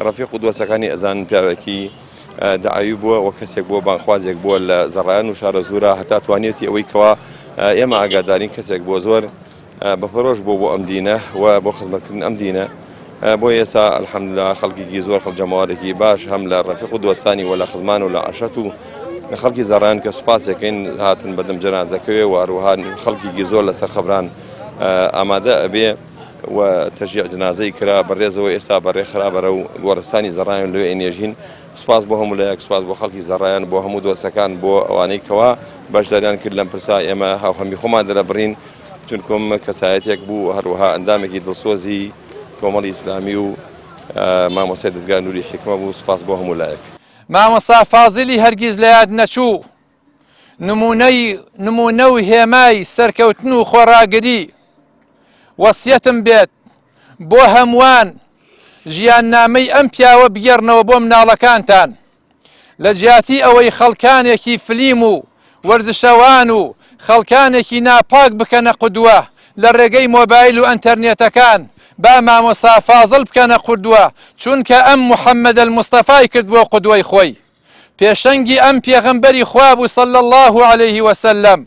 ڕەفیق و دۆستەکانی ئەزان پیاوێکی داعاوی بووە و کەسێک بۆ بانخوازێک بووە لە زەڕایان و شارە زورە هەتا توانێتی ئەوەی کەوا ئێمە ئاگادارین کەسێک بۆ زۆر بەپەرۆش بۆ ئەم دینە و بۆ خزمەتکردن ئەم دینە بۆ ئێستا ئەلحەمدولیلا خەڵکێکی زۆر خەڵجەماوەرێکی باش هەم لە ڕەفیق و دۆستانی و لە خزمان و لە عەشەت و خەڵکی زەڕایان کە سوپاسێکین هاتن بەدەم جەنازەکەوێ و هەروەها خەڵکێکی زۆر لەسەر خەبران ئامادە ئەبێ و تەشییع جەنازەی کرا بەڕێزەوە ئێستا بەڕێ خراپەرە و گۆڕستانی زەڕایان لەوێ ئێنێژین سوپاس بۆ هەموو لایەک سوپاس بۆ خەڵکی زەڕایان بۆ هەموو دۆستەکان بۆ ئەوانەی کەوا بەشداریان کرد لەم پرسا ئێمە هاوخەمی خۆمان دەرەبڕین چونکۆم کەسایەتێک بوو هەروەها ئەندامێکی دڵسۆزی کۆمەڵی ئیسلامی و مامۆستای دەستگای نووری حیکمە بوو سوپاس بۆ هەموو لایەک مامۆستا فازڵی هەرگیز لە یاد نەچوو نمونە و هێمای سەرکەوتن و خۆڕاگری وەسیەتم بێت بۆ هەمووان ژیان نامەی ئەم پیاوە بگێڕنەوە بۆ مناڵەکانتان لە جیاتی ئەوەی خەڵکانێکی فلیم و وەرزشەوان و خەڵکانێکی ناپاک بکەنە قودووە لە ڕێگەی مۆبایل و ئەنتەرنێتەکان با مامۆستا فازڵ بکەنە قودووە چونکە ئەم محەممەد المستەفای کرد بۆ قودوەی خۆی پێشەنگی ئەم پێغەمبەری خوا بوو صلی الله عليه وسلم